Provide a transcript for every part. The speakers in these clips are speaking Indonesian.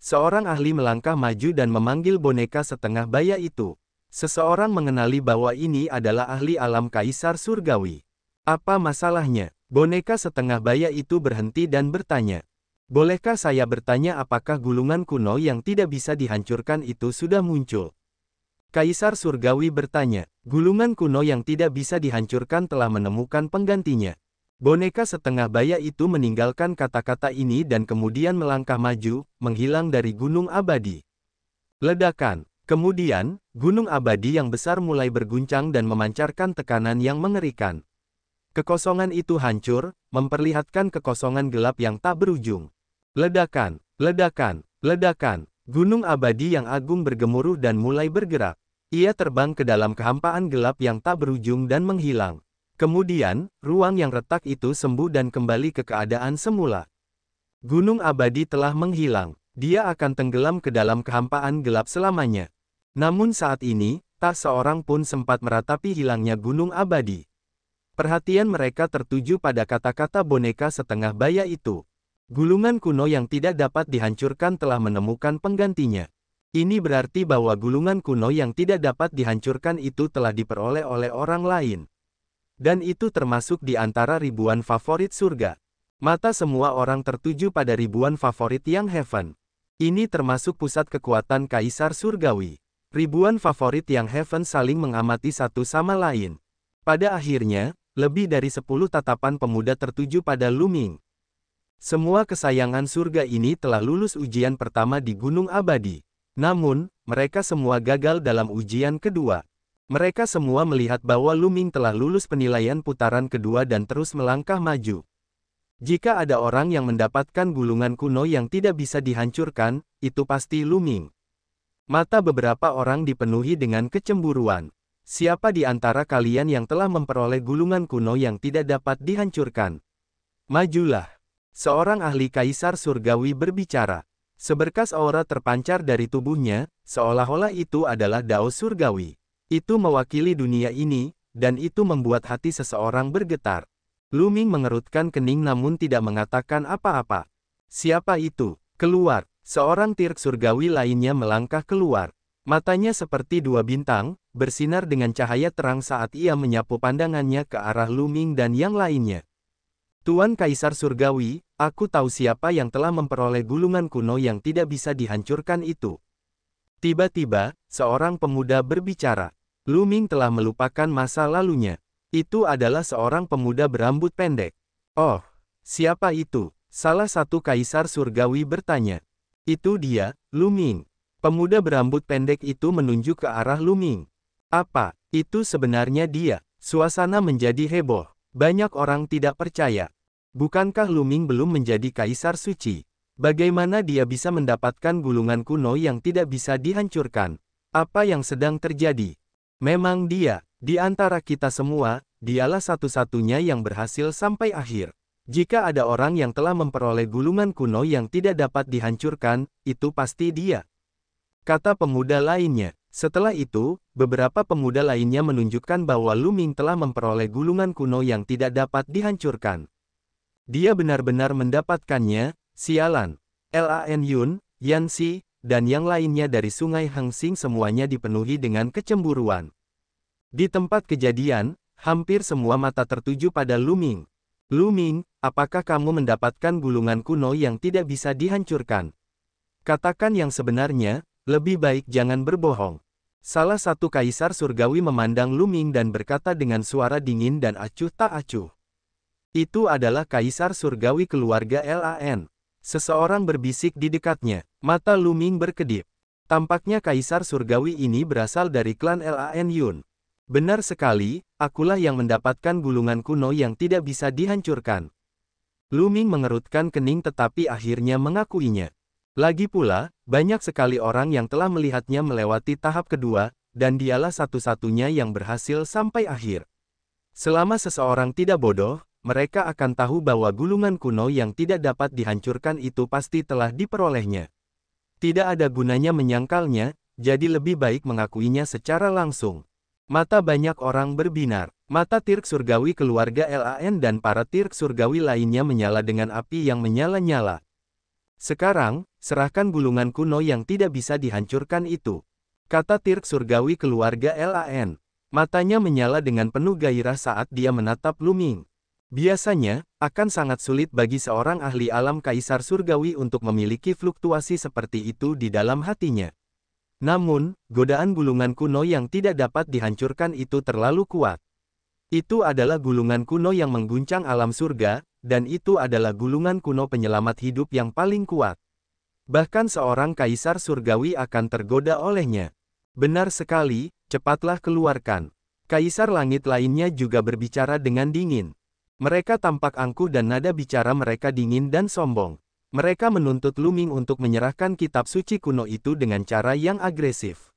Seorang ahli melangkah maju dan memanggil boneka setengah baya itu. Seseorang mengenali bahwa ini adalah ahli alam Kaisar Surgawi. Apa masalahnya? Boneka setengah baya itu berhenti dan bertanya. Bolehkah saya bertanya apakah gulungan kuno yang tidak bisa dihancurkan itu sudah muncul? Kaisar Surgawi bertanya, gulungan kuno yang tidak bisa dihancurkan telah menemukan penggantinya. Boneka setengah baya itu meninggalkan kata-kata ini dan kemudian melangkah maju, menghilang dari gunung abadi. Ledakan. Kemudian, gunung abadi yang besar mulai berguncang dan memancarkan tekanan yang mengerikan. Kekosongan itu hancur, memperlihatkan kekosongan gelap yang tak berujung. Ledakan, ledakan, ledakan. Gunung abadi yang agung bergemuruh dan mulai bergerak. Ia terbang ke dalam kehampaan gelap yang tak berujung dan menghilang. Kemudian, ruang yang retak itu sembuh dan kembali ke keadaan semula. Gunung abadi telah menghilang. Dia akan tenggelam ke dalam kehampaan gelap selamanya. Namun saat ini, tak seorang pun sempat meratapi hilangnya gunung abadi. Perhatian mereka tertuju pada kata-kata boneka setengah baya itu. Gulungan kuno yang tidak dapat dihancurkan telah menemukan penggantinya. Ini berarti bahwa gulungan kuno yang tidak dapat dihancurkan itu telah diperoleh oleh orang lain. Dan itu termasuk di antara ribuan favorit surga. Mata semua orang tertuju pada ribuan favorit yang heaven. Ini termasuk pusat kekuatan Kaisar Surgawi. Ribuan favorit yang heaven saling mengamati satu sama lain. Pada akhirnya, lebih dari 10 tatapan pemuda tertuju pada Lu Ming. Semua kesayangan surga ini telah lulus ujian pertama di Gunung Abadi. Namun, mereka semua gagal dalam ujian kedua. Mereka semua melihat bahwa Lu Ming telah lulus penilaian putaran kedua dan terus melangkah maju. Jika ada orang yang mendapatkan gulungan kuno yang tidak bisa dihancurkan, itu pasti Lu Ming. Mata beberapa orang dipenuhi dengan kecemburuan. Siapa di antara kalian yang telah memperoleh gulungan kuno yang tidak dapat dihancurkan? Majulah. Seorang ahli Kaisar Surgawi berbicara. Seberkas aura terpancar dari tubuhnya, seolah-olah itu adalah Dao Surgawi. Itu mewakili dunia ini, dan itu membuat hati seseorang bergetar. Lu Ming mengerutkan kening namun tidak mengatakan apa-apa. Siapa itu? Keluar. Seorang tirk surgawi lainnya melangkah keluar. Matanya seperti dua bintang, bersinar dengan cahaya terang saat ia menyapu pandangannya ke arah Lu Ming dan yang lainnya. Tuan Kaisar Surgawi, aku tahu siapa yang telah memperoleh gulungan kuno yang tidak bisa dihancurkan itu. Tiba-tiba, seorang pemuda berbicara. Lu Ming telah melupakan masa lalunya. Itu adalah seorang pemuda berambut pendek. Oh, siapa itu? Salah satu Kaisar Surgawi bertanya. Itu dia, Lu Ming. Pemuda berambut pendek itu menunjuk ke arah Lu Ming. Apa? Itu sebenarnya dia. Suasana menjadi heboh. Banyak orang tidak percaya. Bukankah Lu Ming belum menjadi Kaisar Suci? Bagaimana dia bisa mendapatkan gulungan kuno yang tidak bisa dihancurkan? Apa yang sedang terjadi? Memang dia, di antara kita semua, dialah satu-satunya yang berhasil sampai akhir. Jika ada orang yang telah memperoleh gulungan kuno yang tidak dapat dihancurkan, itu pasti dia. Kata pemuda lainnya. Setelah itu, beberapa pemuda lainnya menunjukkan bahwa Lu Ming telah memperoleh gulungan kuno yang tidak dapat dihancurkan. Dia benar-benar mendapatkannya, sialan. Lan Yun, Yan Xi, dan yang lainnya dari Sungai Hengsing semuanya dipenuhi dengan kecemburuan. Di tempat kejadian, hampir semua mata tertuju pada Lu Ming. Lu Ming, apakah kamu mendapatkan gulungan kuno yang tidak bisa dihancurkan? Katakan yang sebenarnya, lebih baik jangan berbohong. Salah satu Kaisar Surgawi memandang Lu Ming dan berkata dengan suara dingin dan acuh tak acuh. Itu adalah Kaisar Surgawi keluarga Lan. Seseorang berbisik di dekatnya. Mata Lu Ming berkedip. Tampaknya Kaisar Surgawi ini berasal dari klan Lan Yun. Benar sekali, akulah yang mendapatkan gulungan kuno yang tidak bisa dihancurkan. Lu Ming mengerutkan kening tetapi akhirnya mengakuinya. Lagi pula, banyak sekali orang yang telah melihatnya melewati tahap kedua, dan dialah satu-satunya yang berhasil sampai akhir. Selama seseorang tidak bodoh, mereka akan tahu bahwa gulungan kuno yang tidak dapat dihancurkan itu pasti telah diperolehnya. Tidak ada gunanya menyangkalnya, jadi lebih baik mengakuinya secara langsung. Mata banyak orang berbinar. Mata tirk surgawi keluarga Lan dan para tirk surgawi lainnya menyala dengan api yang menyala-nyala. Sekarang, serahkan gulungan kuno yang tidak bisa dihancurkan itu. Kata Tirk surgawi keluarga Lan. Matanya menyala dengan penuh gairah saat dia menatap Lu Ming. Biasanya, akan sangat sulit bagi seorang ahli alam kaisar surgawi untuk memiliki fluktuasi seperti itu di dalam hatinya. Namun, godaan gulungan kuno yang tidak dapat dihancurkan itu terlalu kuat. Itu adalah gulungan kuno yang mengguncang alam surga, dan itu adalah gulungan kuno penyelamat hidup yang paling kuat. Bahkan seorang kaisar surgawi akan tergoda olehnya. Benar sekali, cepatlah keluarkan. Kaisar langit lainnya juga berbicara dengan dingin. Mereka tampak angkuh dan nada bicara mereka dingin dan sombong. Mereka menuntut Lu Ming untuk menyerahkan kitab suci kuno itu dengan cara yang agresif.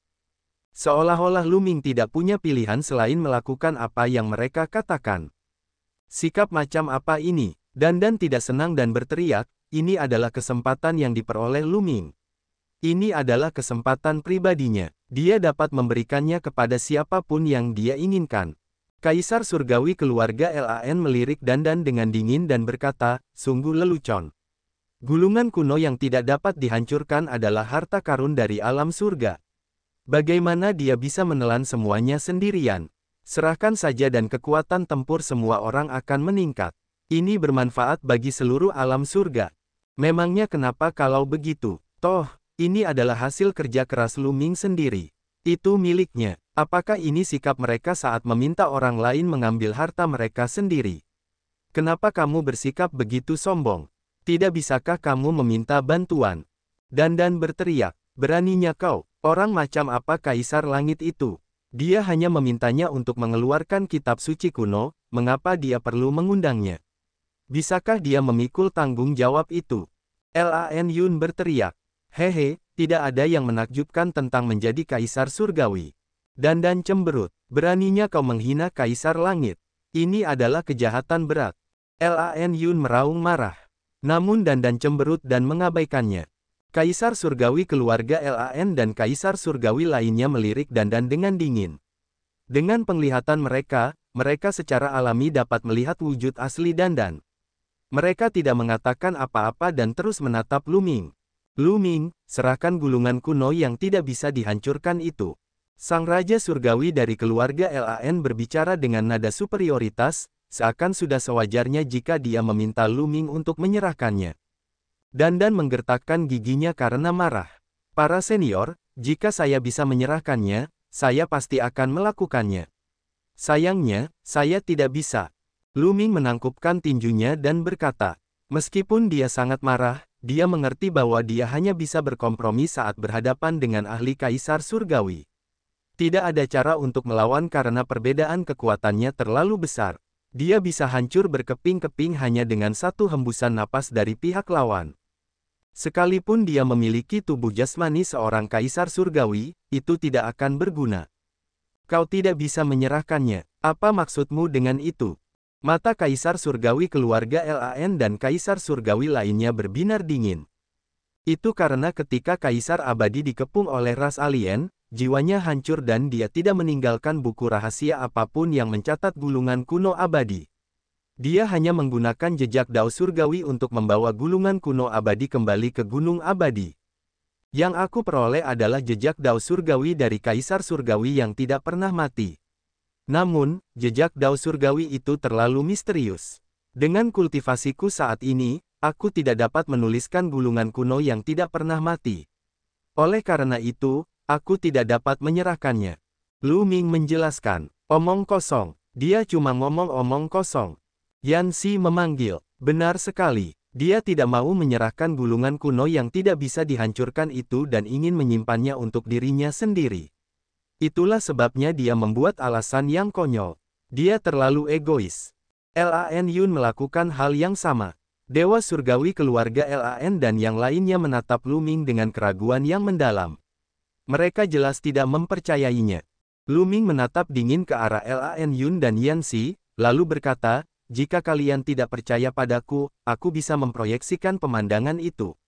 Seolah-olah Lu Ming tidak punya pilihan selain melakukan apa yang mereka katakan. Sikap macam apa ini? Dandan tidak senang dan berteriak, ini adalah kesempatan yang diperoleh Lu Ming. Ini adalah kesempatan pribadinya. Dia dapat memberikannya kepada siapapun yang dia inginkan. Kaisar surgawi keluarga Lan melirik Dandan dengan dingin dan berkata, sungguh lelucon. Gulungan kuno yang tidak dapat dihancurkan adalah harta karun dari alam surga. Bagaimana dia bisa menelan semuanya sendirian? Serahkan saja dan kekuatan tempur semua orang akan meningkat. Ini bermanfaat bagi seluruh alam surga. Memangnya kenapa kalau begitu? Toh, ini adalah hasil kerja keras Lu Ming sendiri. Itu miliknya. Apakah ini sikap mereka saat meminta orang lain mengambil harta mereka sendiri? Kenapa kamu bersikap begitu sombong? Tidak bisakah kamu meminta bantuan? Dandan berteriak, beraninya kau? Orang macam apa kaisar langit itu? Dia hanya memintanya untuk mengeluarkan kitab suci kuno, mengapa dia perlu mengundangnya? Bisakah dia memikul tanggung jawab itu? Lan Yun berteriak. Hehe, tidak ada yang menakjubkan tentang menjadi kaisar surgawi. Dandan cemberut. Beraninya kau menghina kaisar langit. Ini adalah kejahatan berat. Lan Yun meraung marah. Namun Dandan cemberut dan mengabaikannya. Kaisar surgawi keluarga Lan dan kaisar surgawi lainnya melirik Dandan dengan dingin. Dengan penglihatan mereka, mereka secara alami dapat melihat wujud asli Dandan. Mereka tidak mengatakan apa-apa dan terus menatap Lu Ming. Lu Ming, serahkan gulungan kuno yang tidak bisa dihancurkan itu. Sang Raja Surgawi dari keluarga Lan berbicara dengan nada superioritas, seakan sudah sewajarnya jika dia meminta Lu Ming untuk menyerahkannya. Dandan menggertakkan giginya karena marah. Para senior, jika saya bisa menyerahkannya, saya pasti akan melakukannya. Sayangnya, saya tidak bisa. Lu Ming menangkupkan tinjunya dan berkata, meskipun dia sangat marah, dia mengerti bahwa dia hanya bisa berkompromi saat berhadapan dengan ahli kaisar surgawi. Tidak ada cara untuk melawan karena perbedaan kekuatannya terlalu besar. Dia bisa hancur berkeping-keping hanya dengan satu hembusan napas dari pihak lawan. Sekalipun dia memiliki tubuh jasmani seorang kaisar surgawi, itu tidak akan berguna. Kau tidak bisa menyerahkannya. Apa maksudmu dengan itu? Mata kaisar surgawi keluarga Lan dan kaisar surgawi lainnya berbinar dingin. Itu karena ketika kaisar abadi dikepung oleh ras alien, jiwanya hancur dan dia tidak meninggalkan buku rahasia apapun yang mencatat gulungan kuno abadi. Dia hanya menggunakan jejak Dao surgawi untuk membawa gulungan kuno abadi kembali ke gunung abadi. Yang aku peroleh adalah jejak Dao surgawi dari kaisar surgawi yang tidak pernah mati. Namun, jejak Dao surgawi itu terlalu misterius. Dengan kultivasiku saat ini, aku tidak dapat menuliskan gulungan kuno yang tidak pernah mati. Oleh karena itu, aku tidak dapat menyerahkannya. Lu Ming menjelaskan, omong kosong. Dia cuma ngomong omong kosong. Yan Xi memanggil, benar sekali. Dia tidak mau menyerahkan gulungan kuno yang tidak bisa dihancurkan itu dan ingin menyimpannya untuk dirinya sendiri. Itulah sebabnya dia membuat alasan yang konyol. Dia terlalu egois. Lan Yun melakukan hal yang sama. Dewa surgawi keluarga Lan dan yang lainnya menatap Lu Ming dengan keraguan yang mendalam. Mereka jelas tidak mempercayainya. Lu Ming menatap dingin ke arah Lan Yun dan Yan Xi, lalu berkata, jika kalian tidak percaya padaku, aku bisa memproyeksikan pemandangan itu.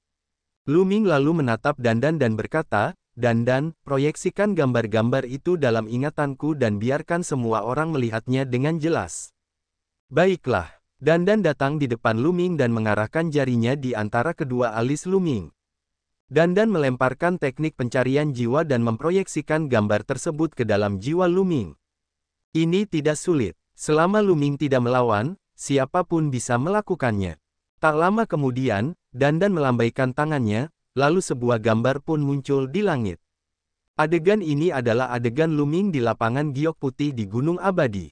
Lu Ming lalu menatap Dandan dan berkata, Dandan, proyeksikan gambar-gambar itu dalam ingatanku dan biarkan semua orang melihatnya dengan jelas. Baiklah, Dandan datang di depan Luming dan mengarahkan jarinya di antara kedua alis Luming. Dandan melemparkan teknik pencarian jiwa dan memproyeksikan gambar tersebut ke dalam jiwa Luming. Ini tidak sulit. Selama Luming tidak melawan, siapapun bisa melakukannya. Tak lama kemudian, Dandan melambaikan tangannya, lalu sebuah gambar pun muncul di langit. Adegan ini adalah adegan Luming di lapangan giok putih di Gunung Abadi.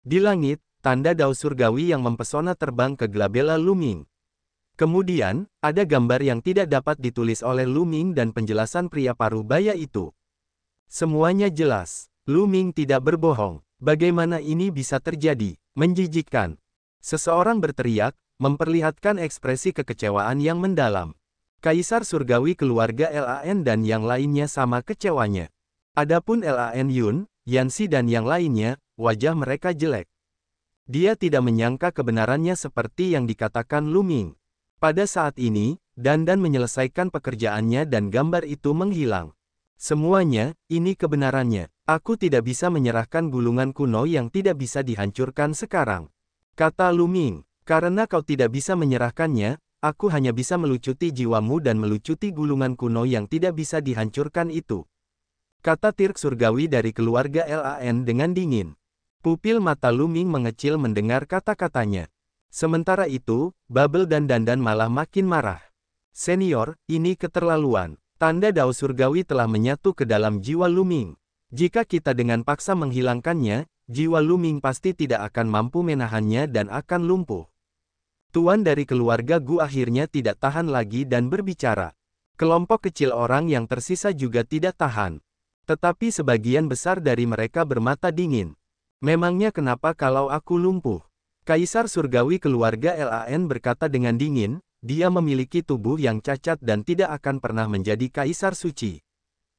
Di langit, tanda dao surgawi yang mempesona terbang ke Glabella Luming. Kemudian, ada gambar yang tidak dapat ditulis oleh Luming dan penjelasan pria paruh baya itu. Semuanya jelas. Luming tidak berbohong. Bagaimana ini bisa terjadi? Menjijikkan. Seseorang berteriak, memperlihatkan ekspresi kekecewaan yang mendalam. Kaisar surgawi keluarga Lan dan yang lainnya sama kecewanya. Adapun Lan Yun, Yanxi dan yang lainnya, wajah mereka jelek. Dia tidak menyangka kebenarannya seperti yang dikatakan Luming. Pada saat ini, Dandan menyelesaikan pekerjaannya dan gambar itu menghilang. Semuanya, ini kebenarannya. Aku tidak bisa menyerahkan gulungan kuno yang tidak bisa dihancurkan sekarang. Kata Luming, karena kau tidak bisa menyerahkannya, aku hanya bisa melucuti jiwamu dan melucuti gulungan kuno yang tidak bisa dihancurkan itu. Kata Tirk surgawi dari keluarga Lan dengan dingin. Pupil mata Luming mengecil mendengar kata-katanya. Sementara itu, Bubble dan Dandan malah makin marah. Senior, ini keterlaluan. Tanda dao surgawi telah menyatu ke dalam jiwa Luming. Jika kita dengan paksa menghilangkannya, jiwa Luming pasti tidak akan mampu menahannya dan akan lumpuh. Tuan dari keluarga Gu akhirnya tidak tahan lagi dan berbicara. Kelompok kecil orang yang tersisa juga tidak tahan. Tetapi sebagian besar dari mereka bermata dingin. Memangnya kenapa kalau aku lumpuh? Kaisar surgawi keluarga Lan berkata dengan dingin, dia memiliki tubuh yang cacat dan tidak akan pernah menjadi kaisar suci.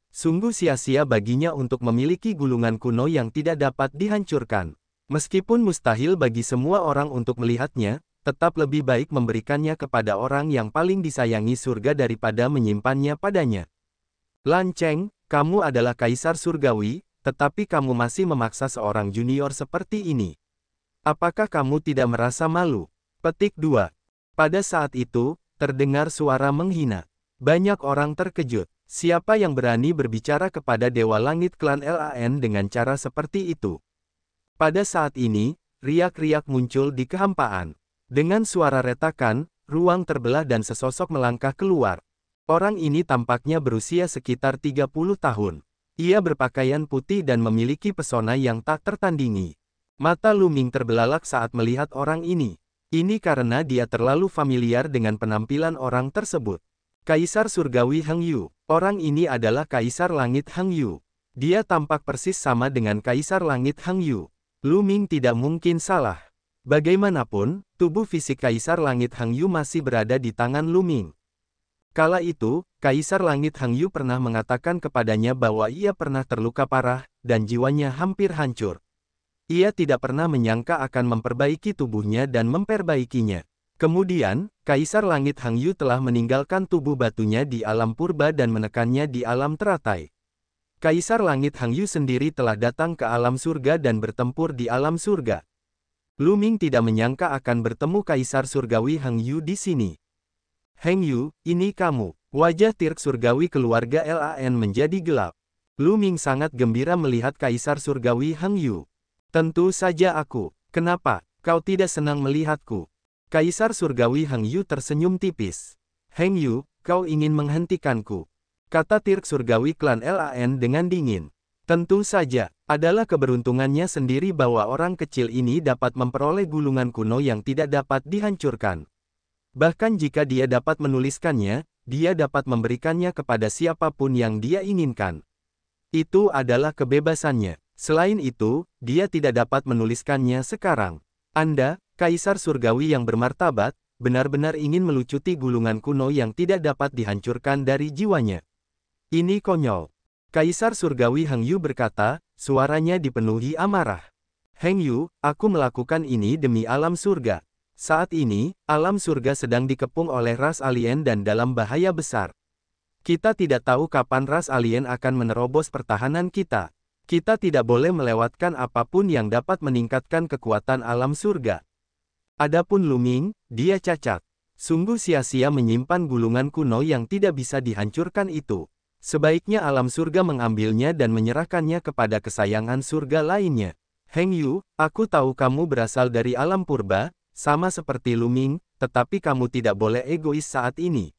Sungguh sia-sia baginya untuk memiliki gulungan kuno yang tidak dapat dihancurkan. Meskipun mustahil bagi semua orang untuk melihatnya, tetap lebih baik memberikannya kepada orang yang paling disayangi surga daripada menyimpannya padanya. Lan Cheng, kamu adalah kaisar surgawi, tetapi kamu masih memaksa seorang junior seperti ini. Apakah kamu tidak merasa malu? Petik 2. Pada saat itu, terdengar suara menghina. Banyak orang terkejut. Siapa yang berani berbicara kepada Dewa Langit klan Lan dengan cara seperti itu? Pada saat ini, riak-riak muncul di kehampaan. Dengan suara retakan, ruang terbelah dan sesosok melangkah keluar. Orang ini tampaknya berusia sekitar 30 tahun. Ia berpakaian putih dan memiliki pesona yang tak tertandingi. Mata Luming terbelalak saat melihat orang ini. Ini karena dia terlalu familiar dengan penampilan orang tersebut. Kaisar surgawi Heng Yu. Orang ini adalah Kaisar Langit Heng Yu. Dia tampak persis sama dengan Kaisar Langit Heng Yu. Luming tidak mungkin salah. Bagaimanapun, tubuh fisik Kaisar Langit Heng Yu masih berada di tangan Luming. Kala itu, Kaisar Langit Heng Yu pernah mengatakan kepadanya bahwa ia pernah terluka parah, dan jiwanya hampir hancur. Ia tidak pernah menyangka akan memperbaiki tubuhnya dan memperbaikinya. Kemudian, Kaisar Langit Heng Yu telah meninggalkan tubuh batunya di alam purba dan menekannya di alam teratai. Kaisar Langit Heng Yu sendiri telah datang ke alam surga dan bertempur di alam surga. Luming tidak menyangka akan bertemu Kaisar surgawi Heng Yu di sini. Heng Yu, ini kamu. Wajah Tirk surgawi keluarga Lan menjadi gelap. Luming sangat gembira melihat Kaisar surgawi Heng Yu. Tentu saja aku. Kenapa, kau tidak senang melihatku? Kaisar surgawi Heng Yu tersenyum tipis. Heng Yu, kau ingin menghentikanku? Kata Tirk surgawi klan Lan dengan dingin. Tentu saja, adalah keberuntungannya sendiri bahwa orang kecil ini dapat memperoleh gulungan kuno yang tidak dapat dihancurkan. Bahkan jika dia dapat menuliskannya, dia dapat memberikannya kepada siapapun yang dia inginkan. Itu adalah kebebasannya. Selain itu, dia tidak dapat menuliskannya sekarang. Anda, Kaisar surgawi yang bermartabat, benar-benar ingin melucuti gulungan kuno yang tidak dapat dihancurkan dari jiwanya. Ini konyol. Kaisar surgawi Heng Yu berkata, suaranya dipenuhi amarah. Heng Yu, aku melakukan ini demi alam surga. Saat ini, alam surga sedang dikepung oleh ras alien dan dalam bahaya besar. Kita tidak tahu kapan ras alien akan menerobos pertahanan kita. Kita tidak boleh melewatkan apapun yang dapat meningkatkan kekuatan alam surga. Adapun Luming, dia cacat. Sungguh sia-sia menyimpan gulungan kuno yang tidak bisa dihancurkan itu. Sebaiknya alam surga mengambilnya dan menyerahkannya kepada kesayangan surga lainnya. Heng Yu, aku tahu kamu berasal dari alam purba, sama seperti Luming, tetapi kamu tidak boleh egois saat ini.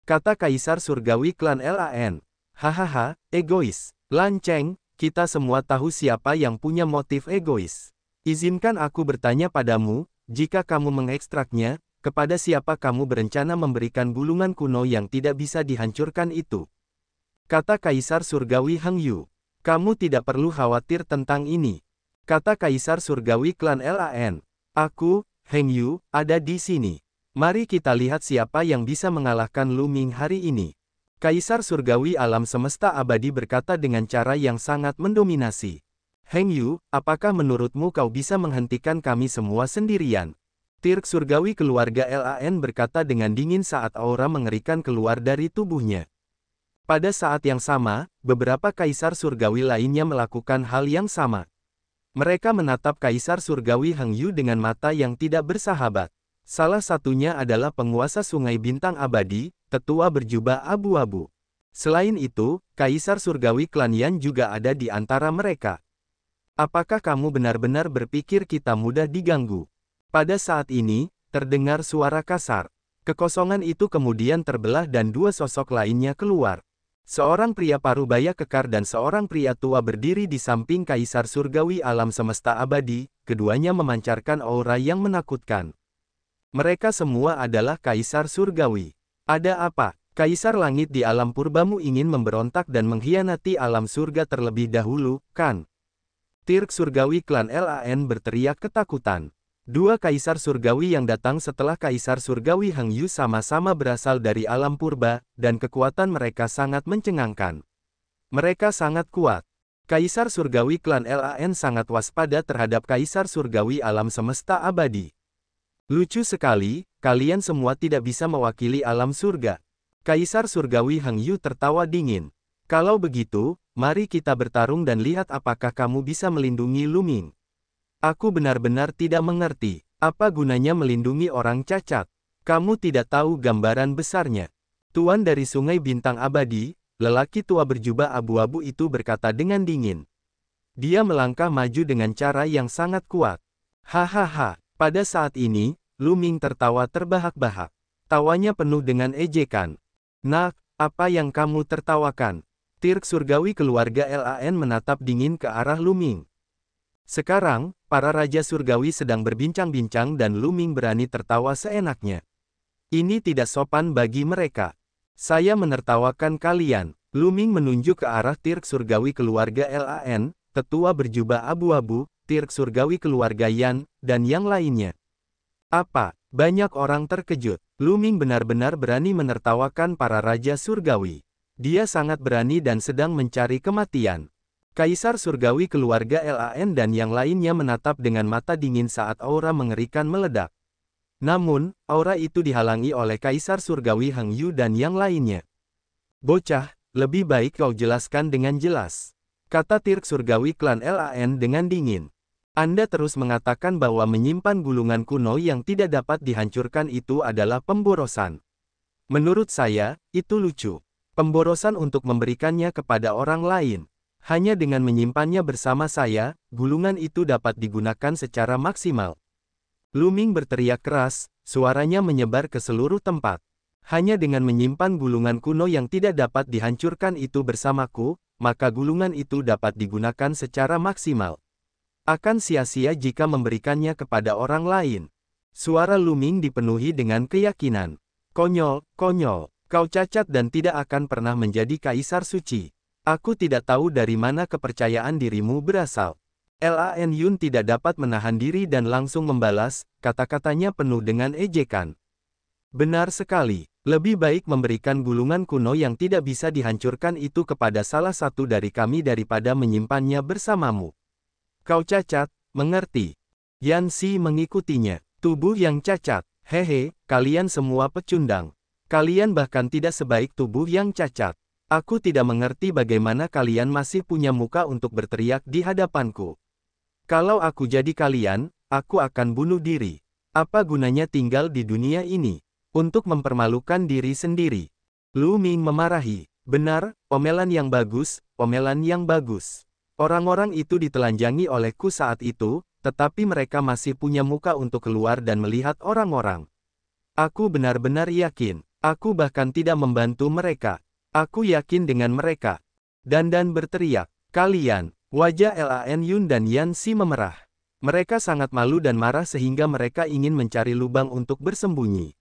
Kata Kaisar Surgawi klan Lan. Hahaha, egois. Lan Cheng, kita semua tahu siapa yang punya motif egois. Izinkan aku bertanya padamu, jika kamu mengekstraknya, kepada siapa kamu berencana memberikan gulungan kuno yang tidak bisa dihancurkan itu? Kata Kaisar Surgawi Heng Yu. Kamu tidak perlu khawatir tentang ini. Kata Kaisar Surgawi klan Lan. Aku, Heng Yu, ada di sini. Mari kita lihat siapa yang bisa mengalahkan Luming hari ini. Kaisar Surgawi alam semesta abadi berkata dengan cara yang sangat mendominasi. Heng Yu, apakah menurutmu kau bisa menghentikan kami semua sendirian? Tirk Surgawi keluarga Lan berkata dengan dingin saat aura mengerikan keluar dari tubuhnya. Pada saat yang sama, beberapa Kaisar Surgawi lainnya melakukan hal yang sama. Mereka menatap Kaisar Surgawi Heng Yu dengan mata yang tidak bersahabat. Salah satunya adalah penguasa Sungai Bintang Abadi, tetua berjubah abu-abu. Selain itu, Kaisar Surgawi klan Yan juga ada di antara mereka. Apakah kamu benar-benar berpikir kita mudah diganggu? Pada saat ini, terdengar suara kasar. Kekosongan itu kemudian terbelah dan dua sosok lainnya keluar. Seorang pria parubaya kekar dan seorang pria tua berdiri di samping Kaisar Surgawi alam semesta abadi, keduanya memancarkan aura yang menakutkan. Mereka semua adalah Kaisar Surgawi. Ada apa? Kaisar langit di alam purbamu ingin memberontak dan mengkhianati alam surga terlebih dahulu, kan? Tirk Surgawi klan Lan berteriak ketakutan. Dua Kaisar Surgawi yang datang setelah Kaisar Surgawi Heng Yu sama-sama berasal dari alam purba, dan kekuatan mereka sangat mencengangkan. Mereka sangat kuat. Kaisar Surgawi klan Lan sangat waspada terhadap Kaisar Surgawi alam semesta abadi. Lucu sekali, kalian semua tidak bisa mewakili alam surga. Kaisar Surgawi Heng Yu tertawa dingin. Kalau begitu, mari kita bertarung dan lihat apakah kamu bisa melindungi Luming. Aku benar-benar tidak mengerti, apa gunanya melindungi orang cacat. Kamu tidak tahu gambaran besarnya. Tuan dari Sungai Bintang Abadi, lelaki tua berjubah abu-abu itu berkata dengan dingin. Dia melangkah maju dengan cara yang sangat kuat. Hahaha, pada saat ini, Luming tertawa terbahak-bahak. Tawanya penuh dengan ejekan. Nak, apa yang kamu tertawakan? Tirk Surgawi keluarga Lan menatap dingin ke arah Luming. Sekarang, para Raja Surgawi sedang berbincang-bincang dan Luming berani tertawa seenaknya. Ini tidak sopan bagi mereka. Saya menertawakan kalian. Luming menunjuk ke arah Tirk Surgawi keluarga Lan, tetua berjubah abu-abu, Tirk Surgawi keluarga Yan, dan yang lainnya. Apa? Banyak orang terkejut. Luming benar-benar berani menertawakan para Raja Surgawi. Dia sangat berani dan sedang mencari kematian. Kaisar Surgawi keluarga Lan dan yang lainnya menatap dengan mata dingin saat aura mengerikan meledak. Namun, aura itu dihalangi oleh Kaisar Surgawi Heng Yu dan yang lainnya. Bocah, lebih baik kau jelaskan dengan jelas. Kata Tirk Surgawi klan Lan dengan dingin. Anda terus mengatakan bahwa menyimpan gulungan kuno yang tidak dapat dihancurkan itu adalah pemborosan. Menurut saya, itu lucu. Pemborosan untuk memberikannya kepada orang lain. Hanya dengan menyimpannya bersama saya, gulungan itu dapat digunakan secara maksimal. Luming berteriak keras, suaranya menyebar ke seluruh tempat. Hanya dengan menyimpan gulungan kuno yang tidak dapat dihancurkan itu bersamaku, maka gulungan itu dapat digunakan secara maksimal. Akan sia-sia jika memberikannya kepada orang lain. Suara Luming dipenuhi dengan keyakinan. Konyol, konyol, kau cacat dan tidak akan pernah menjadi kaisar suci. Aku tidak tahu dari mana kepercayaan dirimu berasal. Lan Yun tidak dapat menahan diri dan langsung membalas, kata-katanya penuh dengan ejekan. Benar sekali, lebih baik memberikan gulungan kuno yang tidak bisa dihancurkan itu kepada salah satu dari kami daripada menyimpannya bersamamu. Kau cacat, mengerti? Yan Si mengikutinya. Tubuh yang cacat, hehe, kalian semua pecundang. Kalian bahkan tidak sebaik tubuh yang cacat. Aku tidak mengerti bagaimana kalian masih punya muka untuk berteriak di hadapanku. Kalau aku jadi kalian, aku akan bunuh diri. Apa gunanya tinggal di dunia ini? Untuk mempermalukan diri sendiri. Lu Ming memarahi. Benar, omelan yang bagus, omelan yang bagus. Orang-orang itu ditelanjangi olehku saat itu, tetapi mereka masih punya muka untuk keluar dan melihat orang-orang. Aku benar-benar yakin. Aku bahkan tidak membantu mereka. Aku yakin dengan mereka. Dandan berteriak. Kalian. Wajah Lan Yun dan Yan Xi memerah. Mereka sangat malu dan marah sehingga mereka ingin mencari lubang untuk bersembunyi.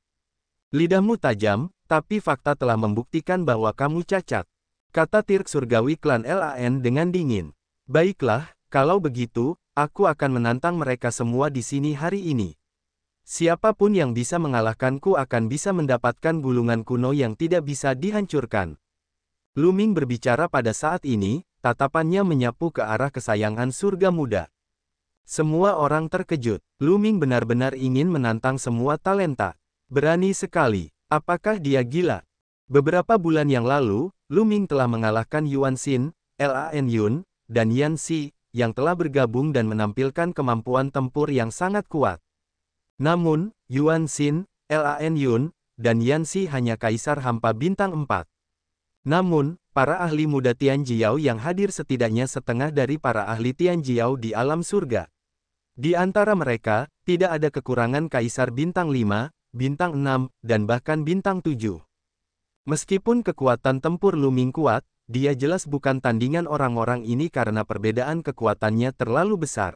Lidahmu tajam, tapi fakta telah membuktikan bahwa kamu cacat. Kata Tirk Surgawi klan Lan dengan dingin. Baiklah, kalau begitu, aku akan menantang mereka semua di sini hari ini. Siapapun yang bisa mengalahkanku akan bisa mendapatkan gulungan kuno yang tidak bisa dihancurkan. Lu Ming berbicara pada saat ini, tatapannya menyapu ke arah kesayangan surga muda. Semua orang terkejut. Lu Ming benar-benar ingin menantang semua talenta. Berani sekali. Apakah dia gila? Beberapa bulan yang lalu, Lu Ming telah mengalahkan Yuan Xin, Lan Yun, dan Yan Xi, yang telah bergabung dan menampilkan kemampuan tempur yang sangat kuat. Namun, Yuan Xin, Lan Yun, dan Yan Xi hanya kaisar hampa bintang 4. Namun, para ahli muda Tianjiao yang hadir setidaknya setengah dari para ahli Tianjiao di alam surga. Di antara mereka, tidak ada kekurangan kaisar bintang 5, bintang 6, dan bahkan bintang 7. Meskipun kekuatan tempur Lu Ming kuat, dia jelas bukan tandingan orang-orang ini karena perbedaan kekuatannya terlalu besar.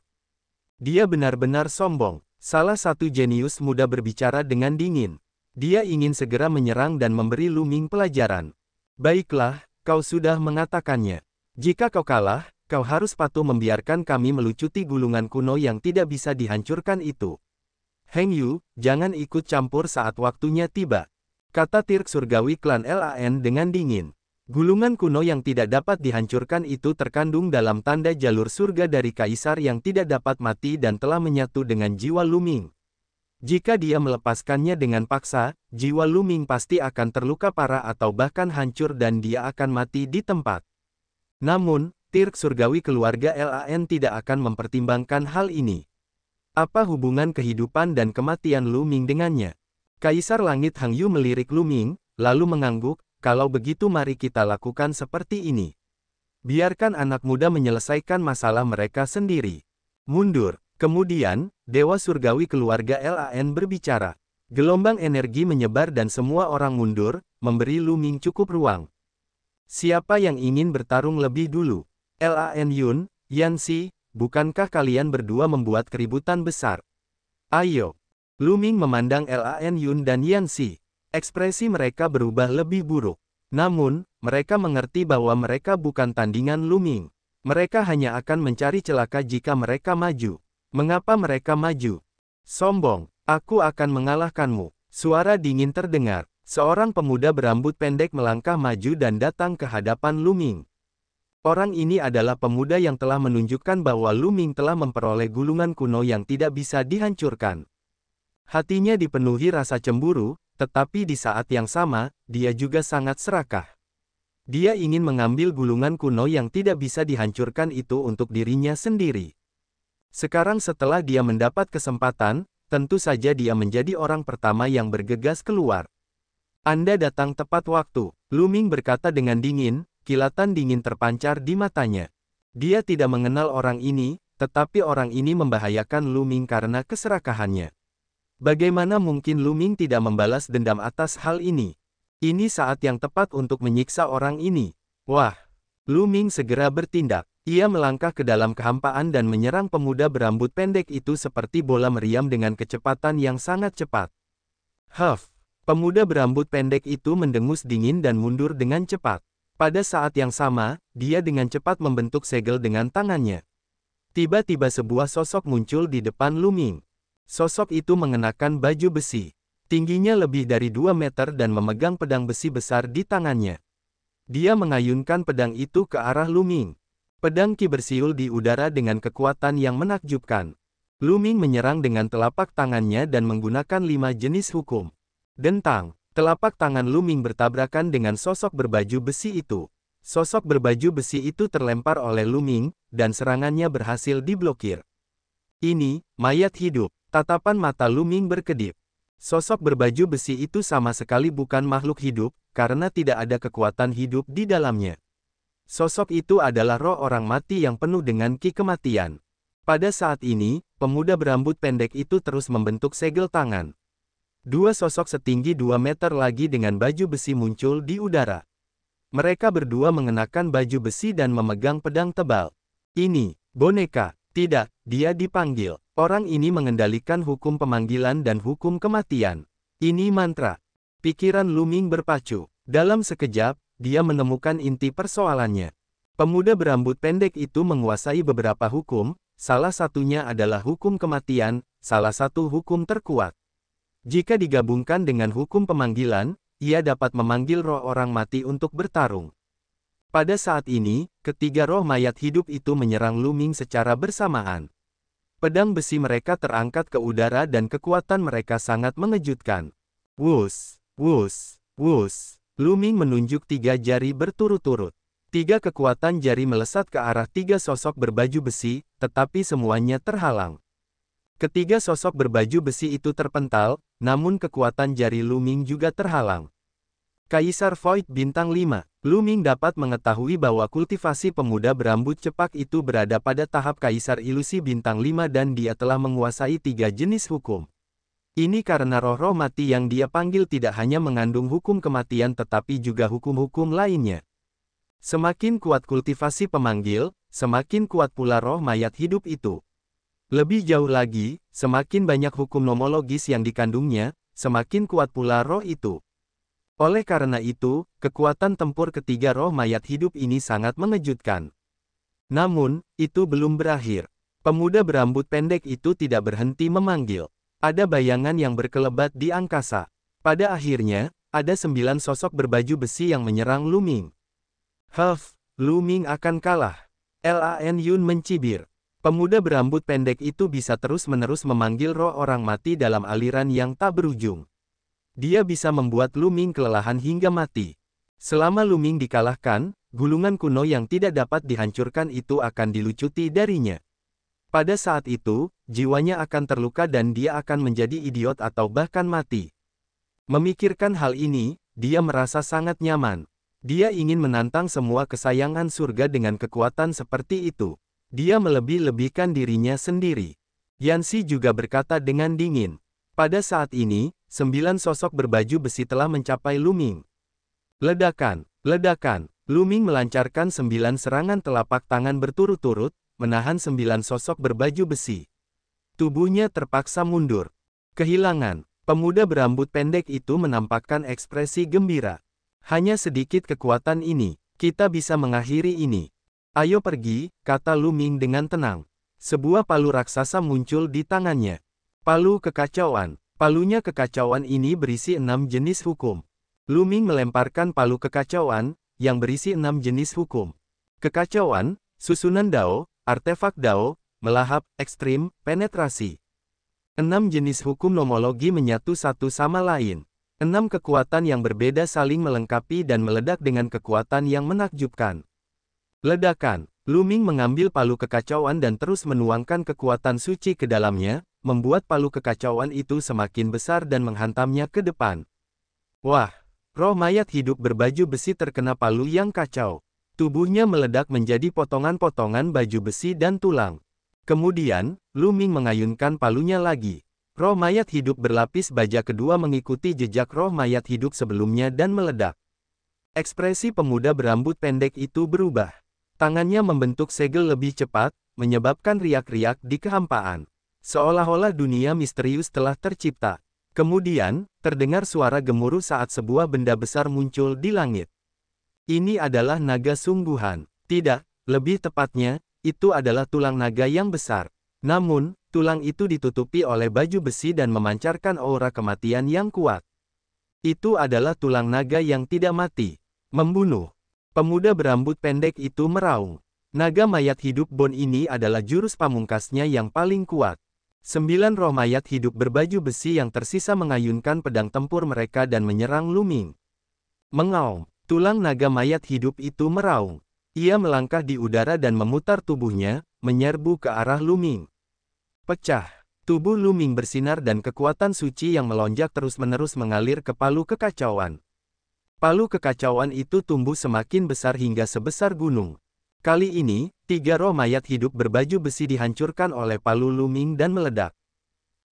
Dia benar-benar sombong. Salah satu jenius muda berbicara dengan dingin. Dia ingin segera menyerang dan memberi Lu Ming pelajaran. Baiklah, kau sudah mengatakannya. Jika kau kalah, kau harus patuh membiarkan kami melucuti gulungan kuno yang tidak bisa dihancurkan itu. Heng Yu, jangan ikut campur saat waktunya tiba. Kata Tirk Surgawi klan Lan dengan dingin. Gulungan kuno yang tidak dapat dihancurkan itu terkandung dalam tanda jalur surga dari kaisar yang tidak dapat mati dan telah menyatu dengan jiwa Lu Ming. Jika dia melepaskannya dengan paksa, jiwa Lu Ming pasti akan terluka parah atau bahkan hancur dan dia akan mati di tempat. Namun, Tirk Surgawi keluarga Lan tidak akan mempertimbangkan hal ini. Apa hubungan kehidupan dan kematian Lu Ming dengannya? Kaisar Langit Hang Yu melirik Lu Ming, lalu mengangguk. Kalau begitu mari kita lakukan seperti ini. Biarkan anak muda menyelesaikan masalah mereka sendiri. Mundur. Kemudian, Dewa Surgawi keluarga Lan berbicara. Gelombang energi menyebar dan semua orang mundur, memberi Lu Ming cukup ruang. Siapa yang ingin bertarung lebih dulu? Lan Yun, Yan Xi, bukankah kalian berdua membuat keributan besar? Ayo. Lu Ming memandang Lan Yun dan Yan Xi. Ekspresi mereka berubah lebih buruk. Namun, mereka mengerti bahwa mereka bukan tandingan Lu Ming. Mereka hanya akan mencari celaka jika mereka maju. Mengapa mereka maju? Sombong, aku akan mengalahkanmu. Suara dingin terdengar. Seorang pemuda berambut pendek melangkah maju dan datang ke hadapan Lu Ming. Orang ini adalah pemuda yang telah menunjukkan bahwa Lu Ming telah memperoleh gulungan kuno yang tidak bisa dihancurkan. Hatinya dipenuhi rasa cemburu, tetapi di saat yang sama, dia juga sangat serakah. Dia ingin mengambil gulungan kuno yang tidak bisa dihancurkan itu untuk dirinya sendiri. Sekarang setelah dia mendapat kesempatan, tentu saja dia menjadi orang pertama yang bergegas keluar. Anda datang tepat waktu, Lu Ming berkata dengan dingin, kilatan dingin terpancar di matanya. Dia tidak mengenal orang ini, tetapi orang ini membahayakan Lu Ming karena keserakahannya. Bagaimana mungkin Lu Ming tidak membalas dendam atas hal ini? Ini saat yang tepat untuk menyiksa orang ini. Wah! Lu Ming segera bertindak. Ia melangkah ke dalam kehampaan dan menyerang pemuda berambut pendek itu seperti bola meriam dengan kecepatan yang sangat cepat. Huff! Pemuda berambut pendek itu mendengus dingin dan mundur dengan cepat. Pada saat yang sama, dia dengan cepat membentuk segel dengan tangannya. Tiba-tiba sebuah sosok muncul di depan Lu Ming. Sosok itu mengenakan baju besi. Tingginya lebih dari 2 meter dan memegang pedang besi besar di tangannya. Dia mengayunkan pedang itu ke arah Lu Ming. Pedang Qi bersiul di udara dengan kekuatan yang menakjubkan. Lu Ming menyerang dengan telapak tangannya dan menggunakan 5 jenis hukum. Dentang. Telapak tangan Lu Ming bertabrakan dengan sosok berbaju besi itu. Sosok berbaju besi itu terlempar oleh Lu Ming, dan serangannya berhasil diblokir. Ini, mayat hidup. Tatapan mata Luming berkedip. Sosok berbaju besi itu sama sekali bukan makhluk hidup, karena tidak ada kekuatan hidup di dalamnya. Sosok itu adalah roh orang mati yang penuh dengan ki kematian. Pada saat ini, pemuda berambut pendek itu terus membentuk segel tangan. Dua sosok setinggi 2 meter lagi dengan baju besi muncul di udara. Mereka berdua mengenakan baju besi dan memegang pedang tebal. Ini, boneka. Tidak, dia dipanggil. Orang ini mengendalikan hukum pemanggilan dan hukum kematian. Ini mantra. Pikiran Luming berpacu. Dalam sekejap, dia menemukan inti persoalannya. Pemuda berambut pendek itu menguasai beberapa hukum, salah satunya adalah hukum kematian, salah satu hukum terkuat. Jika digabungkan dengan hukum pemanggilan, ia dapat memanggil roh orang mati untuk bertarung. Pada saat ini, ketiga roh mayat hidup itu menyerang Luming secara bersamaan. Pedang besi mereka terangkat ke udara dan kekuatan mereka sangat mengejutkan. Wus, wus, wus. Luming menunjuk 3 jari berturut-turut. 3 kekuatan jari melesat ke arah 3 sosok berbaju besi, tetapi semuanya terhalang. Ketiga sosok berbaju besi itu terpental, namun kekuatan jari Luming juga terhalang. Kaisar Void Bintang 5, Luming dapat mengetahui bahwa kultivasi pemuda berambut cepak itu berada pada tahap Kaisar Ilusi Bintang 5 dan dia telah menguasai 3 jenis hukum. Ini karena roh-roh mati yang dia panggil tidak hanya mengandung hukum kematian tetapi juga hukum-hukum lainnya. Semakin kuat kultivasi pemanggil, semakin kuat pula roh mayat hidup itu. Lebih jauh lagi, semakin banyak hukum nomologis yang dikandungnya, semakin kuat pula roh itu. Oleh karena itu, kekuatan tempur ketiga roh mayat hidup ini sangat mengejutkan. Namun, itu belum berakhir. Pemuda berambut pendek itu tidak berhenti memanggil. Ada bayangan yang berkelebat di angkasa. Pada akhirnya, ada 9 sosok berbaju besi yang menyerang Luming. Luming akan kalah. Lan Yun mencibir. Pemuda berambut pendek itu bisa terus-menerus memanggil roh orang mati dalam aliran yang tak berujung. Dia bisa membuat Luming kelelahan hingga mati. Selama Luming dikalahkan, gulungan kuno yang tidak dapat dihancurkan itu akan dilucuti darinya. Pada saat itu, jiwanya akan terluka dan dia akan menjadi idiot atau bahkan mati. Memikirkan hal ini, dia merasa sangat nyaman. Dia ingin menantang semua kesayangan surga dengan kekuatan seperti itu. Dia melebih-lebihkan dirinya sendiri. Yanxi juga berkata dengan dingin. Pada saat ini, 9 sosok berbaju besi telah mencapai Luming. Ledakan, ledakan. Luming melancarkan 9 serangan telapak tangan berturut-turut, menahan 9 sosok berbaju besi. Tubuhnya terpaksa mundur. Kehilangan. Pemuda berambut pendek itu menampakkan ekspresi gembira. Hanya sedikit kekuatan ini, kita bisa mengakhiri ini. Ayo pergi, kata Luming dengan tenang. Sebuah palu raksasa muncul di tangannya. Palu kekacauan. Palunya kekacauan ini berisi 6 jenis hukum. Luming melemparkan palu kekacauan, yang berisi 6 jenis hukum. Kekacauan, susunan Dao, artefak Dao, melahap, ekstrim, penetrasi. 6 jenis hukum nomologi menyatu satu sama lain. 6 kekuatan yang berbeda saling melengkapi dan meledak dengan kekuatan yang menakjubkan. Ledakan. Luming mengambil palu kekacauan dan terus menuangkan kekuatan suci ke dalamnya, membuat palu kekacauan itu semakin besar dan menghantamnya ke depan. Wah! Roh mayat hidup berbaju besi terkena palu yang kacau. Tubuhnya meledak menjadi potongan-potongan baju besi dan tulang. Kemudian, Luming mengayunkan palunya lagi. Roh mayat hidup berlapis baja kedua mengikuti jejak roh mayat hidup sebelumnya dan meledak. Ekspresi pemuda berambut pendek itu berubah. Tangannya membentuk segel lebih cepat, menyebabkan riak-riak di kehampaan. Seolah-olah dunia misterius telah tercipta. Kemudian, terdengar suara gemuruh saat sebuah benda besar muncul di langit. Ini adalah naga sungguhan. Tidak, lebih tepatnya, itu adalah tulang naga yang besar. Namun, tulang itu ditutupi oleh baju besi dan memancarkan aura kematian yang kuat. Itu adalah tulang naga yang tidak mati. Membunuh. Pemuda berambut pendek itu meraung. Naga mayat hidup Bon ini adalah jurus pamungkasnya yang paling kuat. 9 roh mayat hidup berbaju besi yang tersisa mengayunkan pedang tempur mereka dan menyerang Luming. Mengaum. Tulang naga mayat hidup itu meraung. Ia melangkah di udara dan memutar tubuhnya, menyerbu ke arah Luming. Pecah. Tubuh Lu Ming bersinar dan kekuatan suci yang melonjak terus-menerus mengalir ke palu kekacauan. Palu kekacauan itu tumbuh semakin besar hingga sebesar gunung. Kali ini, 3 roh mayat hidup berbaju besi dihancurkan oleh palu Lu Ming dan meledak.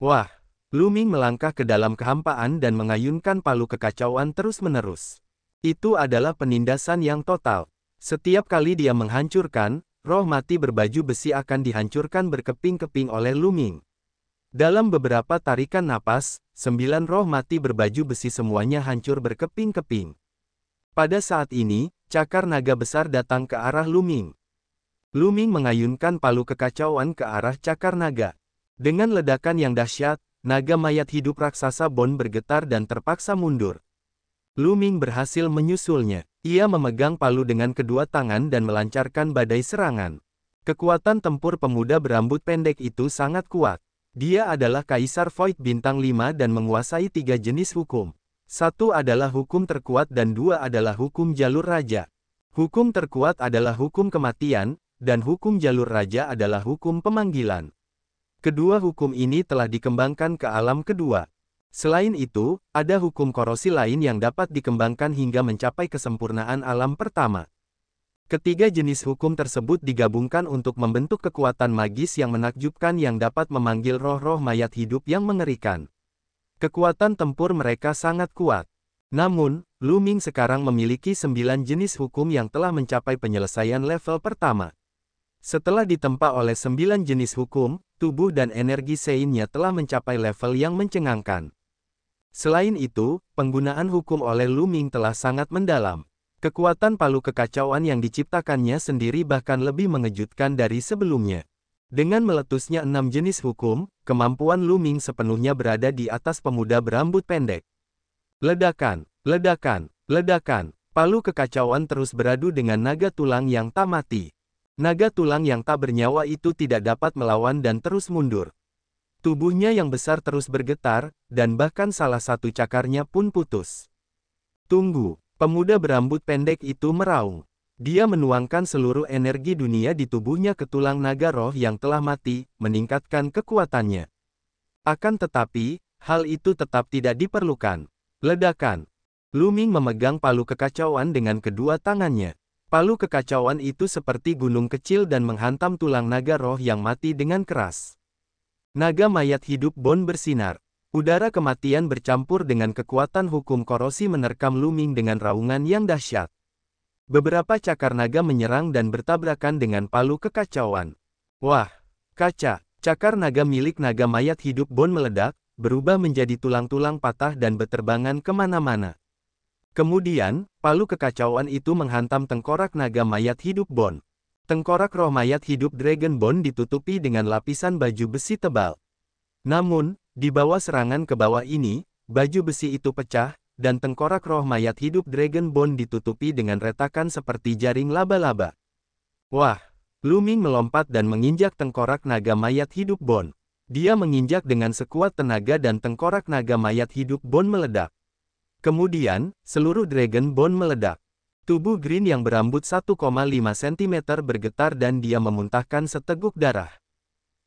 Wah! Lu Ming melangkah ke dalam kehampaan dan mengayunkan palu kekacauan terus-menerus. Itu adalah penindasan yang total. Setiap kali dia menghancurkan, roh mati berbaju besi akan dihancurkan berkeping-keping oleh Lu Ming. Dalam beberapa tarikan napas, 9 roh mati berbaju besi semuanya hancur berkeping-keping. Pada saat ini, cakar naga besar datang ke arah Lu Ming. Lu Ming mengayunkan palu kekacauan ke arah cakar naga. Dengan ledakan yang dahsyat, naga mayat hidup raksasa Bone bergetar dan terpaksa mundur. Lu Ming berhasil menyusulnya. Ia memegang palu dengan kedua tangan dan melancarkan badai serangan. Kekuatan tempur pemuda berambut pendek itu sangat kuat. Dia adalah Kaisar Void Bintang 5 dan menguasai 3 jenis hukum. 1 adalah hukum terkuat dan 2 adalah hukum jalur raja. Hukum terkuat adalah hukum kematian, dan hukum jalur raja adalah hukum pemanggilan. Kedua hukum ini telah dikembangkan ke alam kedua. Selain itu, ada hukum korosi lain yang dapat dikembangkan hingga mencapai kesempurnaan alam pertama. Ketiga jenis hukum tersebut digabungkan untuk membentuk kekuatan magis yang menakjubkan yang dapat memanggil roh-roh mayat hidup yang mengerikan. Kekuatan tempur mereka sangat kuat. Namun, Lu Ming sekarang memiliki 9 jenis hukum yang telah mencapai penyelesaian level pertama. Setelah ditempa oleh 9 jenis hukum, tubuh dan energi Sein-nya telah mencapai level yang mencengangkan. Selain itu, penggunaan hukum oleh Lu Ming telah sangat mendalam. Kekuatan palu kekacauan yang diciptakannya sendiri bahkan lebih mengejutkan dari sebelumnya. Dengan meletusnya 6 jenis hukum, kemampuan Lu Ming sepenuhnya berada di atas pemuda berambut pendek. Ledakan, ledakan, ledakan. Palu kekacauan terus beradu dengan naga tulang yang tak mati. Naga tulang yang tak bernyawa itu tidak dapat melawan dan terus mundur. Tubuhnya yang besar terus bergetar, dan bahkan salah satu cakarnya pun putus. Tunggu. Pemuda berambut pendek itu meraung. Dia menuangkan seluruh energi dunia di tubuhnya ke tulang naga roh yang telah mati, meningkatkan kekuatannya. Akan tetapi, hal itu tetap tidak diperlukan. Ledakan. Lu Ming memegang palu kekacauan dengan kedua tangannya. Palu kekacauan itu seperti gunung kecil dan menghantam tulang naga roh yang mati dengan keras. Naga mayat hidup Bone bersinar. Udara kematian bercampur dengan kekuatan hukum korosi menerkam Lu Ming dengan raungan yang dahsyat. Beberapa cakar naga menyerang dan bertabrakan dengan palu kekacauan. Wah! Kaca! Cakar naga milik naga mayat hidup Bone meledak, berubah menjadi tulang-tulang patah dan beterbangan kemana-mana. Kemudian, palu kekacauan itu menghantam tengkorak naga mayat hidup Bone. Tengkorak roh mayat hidup Dragon Bone ditutupi dengan lapisan baju besi tebal. Namun, di bawah serangan ke bawah ini, baju besi itu pecah, dan tengkorak roh mayat hidup Dragon Bone ditutupi dengan retakan seperti jaring laba-laba. Wah! Lu Ming melompat dan menginjak tengkorak naga mayat hidup Bone. Dia menginjak dengan sekuat tenaga dan tengkorak naga mayat hidup Bone meledak. Kemudian, seluruh Dragon Bone meledak. Tubuh Green yang berambut 1,5 cm bergetar dan dia memuntahkan seteguk darah.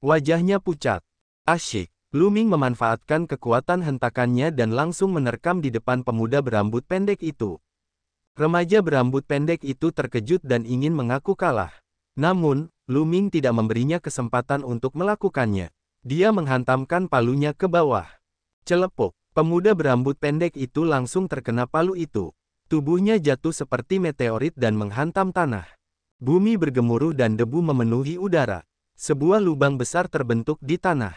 Wajahnya pucat. Asyik. Lu Ming memanfaatkan kekuatan hentakannya dan langsung menerkam di depan pemuda berambut pendek itu. Remaja berambut pendek itu terkejut dan ingin mengaku kalah. Namun, Lu Ming tidak memberinya kesempatan untuk melakukannya. Dia menghantamkan palunya ke bawah. Celepuk. Pemuda berambut pendek itu langsung terkena palu itu. Tubuhnya jatuh seperti meteorit dan menghantam tanah. Bumi bergemuruh dan debu memenuhi udara. Sebuah lubang besar terbentuk di tanah.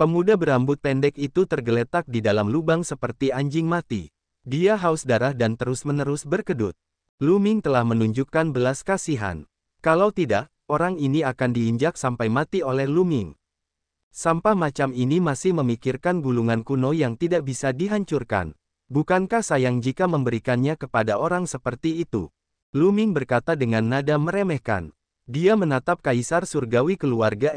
Pemuda berambut pendek itu tergeletak di dalam lubang seperti anjing mati. Dia haus darah dan terus-menerus berkedut. Lu Ming telah menunjukkan belas kasihan. Kalau tidak, orang ini akan diinjak sampai mati oleh Lu Ming. Sampah macam ini masih memikirkan gulungan kuno yang tidak bisa dihancurkan. Bukankah sayang jika memberikannya kepada orang seperti itu? Lu Ming berkata dengan nada meremehkan. Dia menatap Kaisar Surgawi keluarga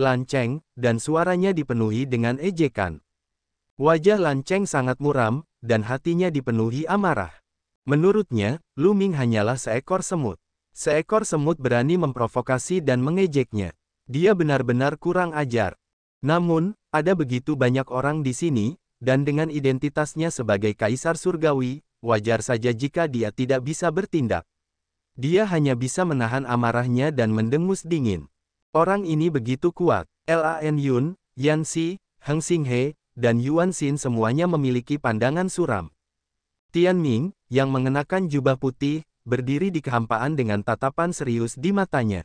Lan Cheng, dan suaranya dipenuhi dengan ejekan. Wajah Lan Cheng sangat muram, dan hatinya dipenuhi amarah. Menurutnya, Lu Ming hanyalah seekor semut. Seekor semut berani memprovokasi dan mengejeknya. Dia benar-benar kurang ajar. Namun, ada begitu banyak orang di sini, dan dengan identitasnya sebagai Kaisar Surgawi, wajar saja jika dia tidak bisa bertindak. Dia hanya bisa menahan amarahnya dan mendengus dingin. Orang ini begitu kuat. Lan Yun, Yan Xi, Heng Xinghe, dan Yuan Xin semuanya memiliki pandangan suram. Tian Ming, yang mengenakan jubah putih, berdiri di kehampaan dengan tatapan serius di matanya.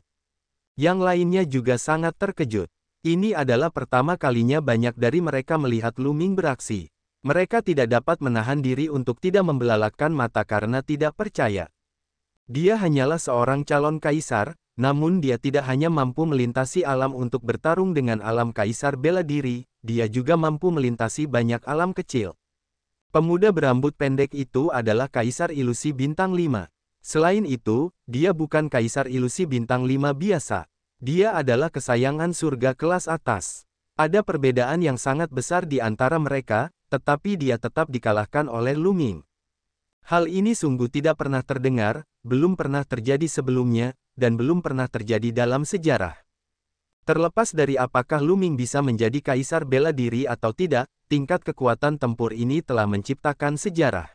Yang lainnya juga sangat terkejut. Ini adalah pertama kalinya banyak dari mereka melihat Lu Ming beraksi. Mereka tidak dapat menahan diri untuk tidak membelalakkan mata karena tidak percaya. Dia hanyalah seorang calon kaisar, namun dia tidak hanya mampu melintasi alam untuk bertarung dengan alam kaisar bela diri, dia juga mampu melintasi banyak alam kecil. Pemuda berambut pendek itu adalah Kaisar Ilusi Bintang 5. Selain itu, dia bukan Kaisar Ilusi Bintang 5 biasa. Dia adalah kesayangan surga kelas atas. Ada perbedaan yang sangat besar di antara mereka, tetapi dia tetap dikalahkan oleh Lu Ming. Hal ini sungguh tidak pernah terdengar, belum pernah terjadi sebelumnya, dan belum pernah terjadi dalam sejarah. Terlepas dari apakah Lu Ming bisa menjadi kaisar bela diri atau tidak, tingkat kekuatan tempur ini telah menciptakan sejarah.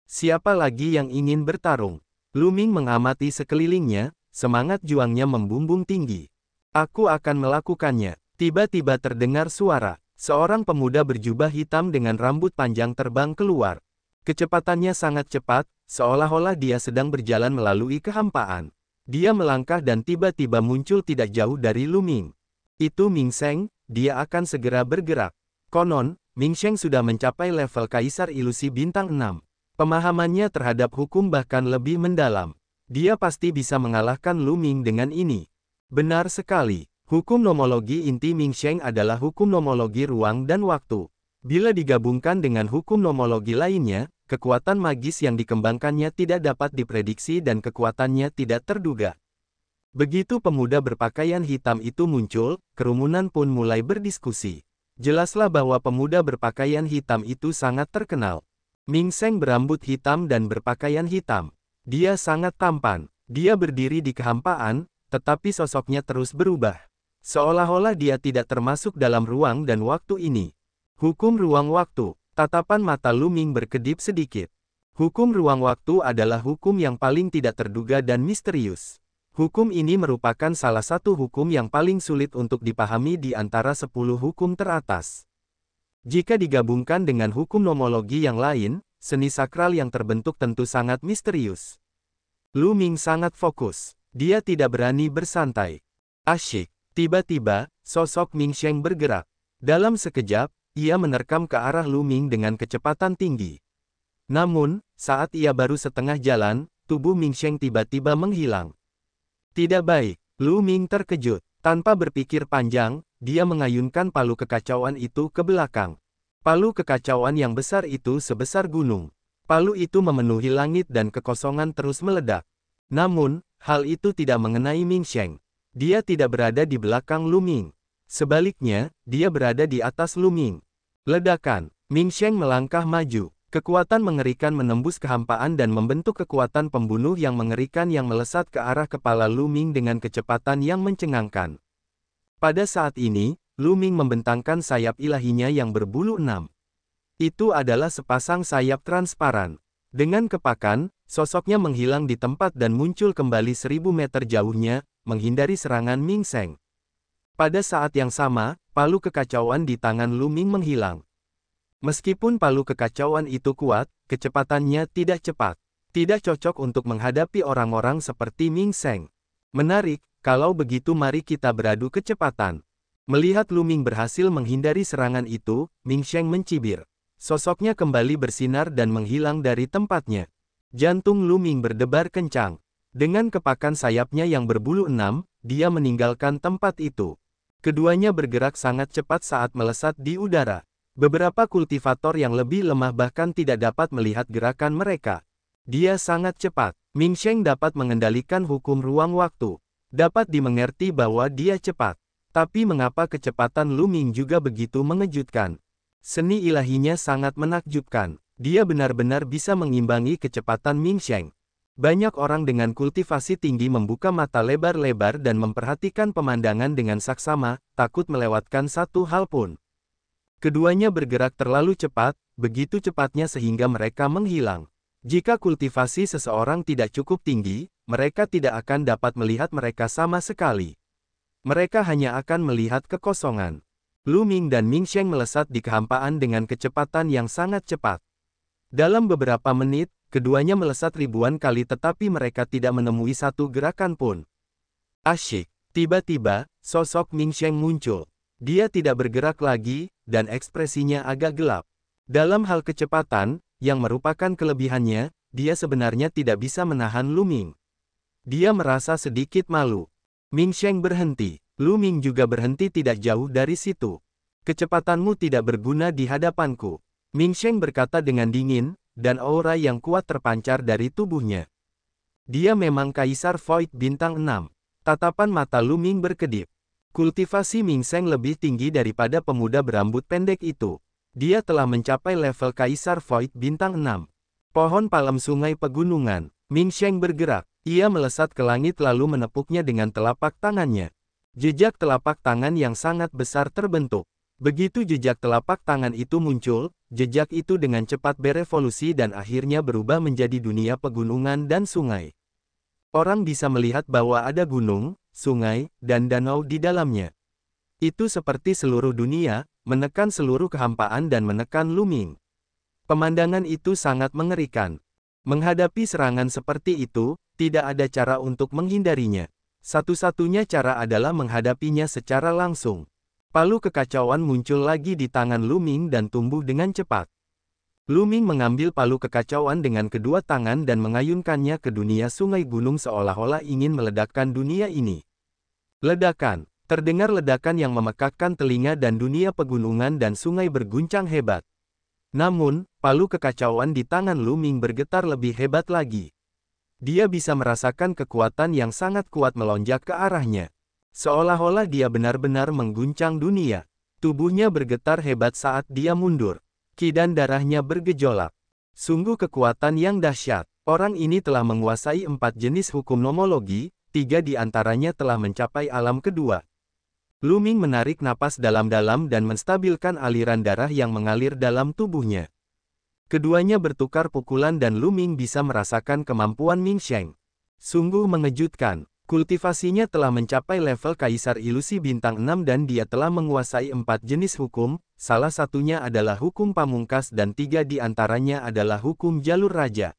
Siapa lagi yang ingin bertarung? Lu Ming mengamati sekelilingnya, semangat juangnya membumbung tinggi. Aku akan melakukannya. Tiba-tiba terdengar suara. Seorang pemuda berjubah hitam dengan rambut panjang terbang keluar. Kecepatannya sangat cepat, seolah-olah dia sedang berjalan melalui kehampaan. Dia melangkah dan tiba-tiba muncul tidak jauh dari Lu Ming. Itu Ming Sheng, dia akan segera bergerak. Konon, Ming Sheng sudah mencapai level Kaisar Ilusi Bintang 6. Pemahamannya terhadap hukum bahkan lebih mendalam. Dia pasti bisa mengalahkan Lu Ming dengan ini. Benar sekali, hukum nomologi inti Ming Sheng adalah hukum nomologi ruang dan waktu. Bila digabungkan dengan hukum nomologi lainnya, kekuatan magis yang dikembangkannya tidak dapat diprediksi dan kekuatannya tidak terduga. Begitu pemuda berpakaian hitam itu muncul, kerumunan pun mulai berdiskusi. Jelaslah bahwa pemuda berpakaian hitam itu sangat terkenal. Ming Sheng berambut hitam dan berpakaian hitam. Dia sangat tampan. Dia berdiri di kehampaan, tetapi sosoknya terus berubah. Seolah-olah dia tidak termasuk dalam ruang dan waktu ini. Hukum ruang waktu. Tatapan mata Lu Ming berkedip sedikit. Hukum ruang waktu adalah hukum yang paling tidak terduga dan misterius. Hukum ini merupakan salah satu hukum yang paling sulit untuk dipahami di antara 10 hukum teratas. Jika digabungkan dengan hukum nomologi yang lain, seni sakral yang terbentuk tentu sangat misterius. Lu Ming sangat fokus. Dia tidak berani bersantai. Asyik. Tiba-tiba, sosok Ming Sheng bergerak. Dalam sekejap, ia menerkam ke arah Lu Ming dengan kecepatan tinggi. Namun, saat ia baru setengah jalan, tubuh Ming Sheng tiba-tiba menghilang. Tidak baik. Lu Ming terkejut. Tanpa berpikir panjang, dia mengayunkan palu kekacauan itu ke belakang. Palu kekacauan yang besar itu sebesar gunung. Palu itu memenuhi langit dan kekosongan terus meledak. Namun, hal itu tidak mengenai Ming Sheng. Dia tidak berada di belakang Lu Ming. Sebaliknya, dia berada di atas Lu Ming. Ledakan. Ming Sheng melangkah maju. Kekuatan mengerikan menembus kehampaan dan membentuk kekuatan pembunuh yang mengerikan yang melesat ke arah kepala Lu Ming dengan kecepatan yang mencengangkan. Pada saat ini, Lu Ming membentangkan sayap ilahinya yang berbulu 6. Itu adalah sepasang sayap transparan. Dengan kepakan, sosoknya menghilang di tempat dan muncul kembali 1000 meter jauhnya, menghindari serangan Ming Sheng. Pada saat yang sama, palu kekacauan di tangan Lu Ming menghilang. Meskipun palu kekacauan itu kuat, kecepatannya tidak cepat. Tidak cocok untuk menghadapi orang-orang seperti Ming Sheng. Menarik, kalau begitu mari kita beradu kecepatan. Melihat Lu Ming berhasil menghindari serangan itu, Ming Sheng mencibir. Sosoknya kembali bersinar dan menghilang dari tempatnya. Jantung Lu Ming berdebar kencang. Dengan kepakan sayapnya yang berbulu 6, dia meninggalkan tempat itu. Keduanya bergerak sangat cepat saat melesat di udara. Beberapa kultivator yang lebih lemah bahkan tidak dapat melihat gerakan mereka. Dia sangat cepat. Ming Sheng dapat mengendalikan hukum ruang waktu. Dapat dimengerti bahwa dia cepat. Tapi mengapa kecepatan Lu Ming juga begitu mengejutkan? Seni ilahinya sangat menakjubkan. Dia benar-benar bisa mengimbangi kecepatan Ming Sheng. Banyak orang dengan kultivasi tinggi membuka mata lebar-lebar dan memperhatikan pemandangan dengan saksama, takut melewatkan satu hal pun. Keduanya bergerak terlalu cepat, begitu cepatnya sehingga mereka menghilang. Jika kultivasi seseorang tidak cukup tinggi, mereka tidak akan dapat melihat mereka sama sekali. Mereka hanya akan melihat kekosongan. Lu Ming dan Ming Sheng melesat di kehampaan dengan kecepatan yang sangat cepat. Dalam beberapa menit, keduanya melesat ribuan kali tetapi mereka tidak menemui satu gerakan pun. Asyik. Tiba-tiba, sosok Ming Sheng muncul. Dia tidak bergerak lagi, dan ekspresinya agak gelap. Dalam hal kecepatan, yang merupakan kelebihannya, dia sebenarnya tidak bisa menahan Lu Ming. Dia merasa sedikit malu. Ming Sheng berhenti. Lu Ming juga berhenti tidak jauh dari situ. Kecepatanmu tidak berguna di hadapanku. Ming Sheng berkata dengan dingin, dan aura yang kuat terpancar dari tubuhnya. Dia memang Kaisar Void bintang 6. Tatapan mata Lu Ming berkedip. Kultivasi Ming Sheng lebih tinggi daripada pemuda berambut pendek itu. Dia telah mencapai level Kaisar Void bintang 6. Pohon palem sungai pegunungan. Ming Sheng bergerak. Ia melesat ke langit lalu menepuknya dengan telapak tangannya. Jejak telapak tangan yang sangat besar terbentuk. Begitu jejak telapak tangan itu muncul, jejak itu dengan cepat berevolusi dan akhirnya berubah menjadi dunia pegunungan dan sungai. Orang bisa melihat bahwa ada gunung, sungai, dan danau di dalamnya. Itu seperti seluruh dunia, menekan seluruh kehampaan dan menekan Lu Ming. Pemandangan itu sangat mengerikan. Menghadapi serangan seperti itu, tidak ada cara untuk menghindarinya. Satu-satunya cara adalah menghadapinya secara langsung. Palu kekacauan muncul lagi di tangan Lu Ming dan tumbuh dengan cepat. Lu Ming mengambil palu kekacauan dengan kedua tangan dan mengayunkannya ke dunia sungai gunung seolah-olah ingin meledakkan dunia ini. Ledakan. Terdengar ledakan yang memekakkan telinga dan dunia pegunungan dan sungai berguncang hebat. Namun, palu kekacauan di tangan Lu Ming bergetar lebih hebat lagi. Dia bisa merasakan kekuatan yang sangat kuat melonjak ke arahnya. Seolah-olah dia benar-benar mengguncang dunia. Tubuhnya bergetar hebat saat dia mundur. Ki dan darahnya bergejolak. Sungguh kekuatan yang dahsyat. Orang ini telah menguasai 4 jenis hukum nomologi, 3 di antaranya telah mencapai alam kedua. Lu Ming menarik napas dalam-dalam dan menstabilkan aliran darah yang mengalir dalam tubuhnya. Keduanya bertukar pukulan dan Lu Ming bisa merasakan kemampuan Ming Sheng. Sungguh mengejutkan. Kultivasinya telah mencapai level Kaisar Ilusi bintang 6 dan dia telah menguasai 4 jenis hukum, salah satunya adalah hukum pamungkas dan 3 di antaranya adalah hukum jalur raja.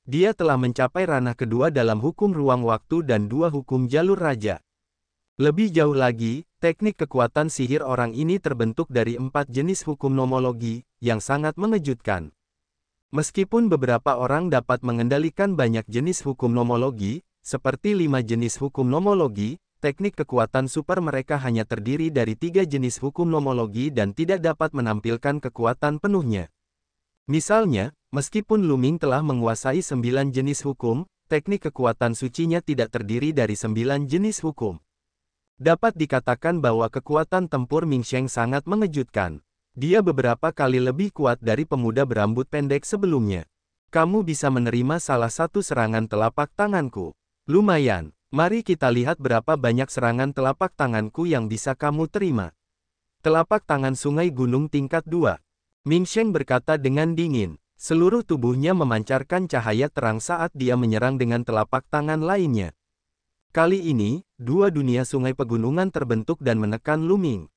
Dia telah mencapai ranah kedua dalam hukum ruang waktu dan 2 hukum jalur raja. Lebih jauh lagi, teknik kekuatan sihir orang ini terbentuk dari 4 jenis hukum nomologi, yang sangat mengejutkan. Meskipun beberapa orang dapat mengendalikan banyak jenis hukum nomologi, seperti 5 jenis hukum nomologi, teknik kekuatan super mereka hanya terdiri dari 3 jenis hukum nomologi dan tidak dapat menampilkan kekuatan penuhnya. Misalnya, meskipun Lu Ming telah menguasai 9 jenis hukum, teknik kekuatan sucinya tidak terdiri dari 9 jenis hukum. Dapat dikatakan bahwa kekuatan tempur Ming Sheng sangat mengejutkan. Dia beberapa kali lebih kuat dari pemuda berambut pendek sebelumnya. Kamu bisa menerima salah satu serangan telapak tanganku. Lumayan, mari kita lihat berapa banyak serangan telapak tanganku yang bisa kamu terima. Telapak tangan sungai gunung tingkat 2. Ming Sheng berkata dengan dingin. Seluruh tubuhnya memancarkan cahaya terang saat dia menyerang dengan telapak tangan lainnya. Kali ini, 2 dunia sungai pegunungan terbentuk dan menekan Lu Ming.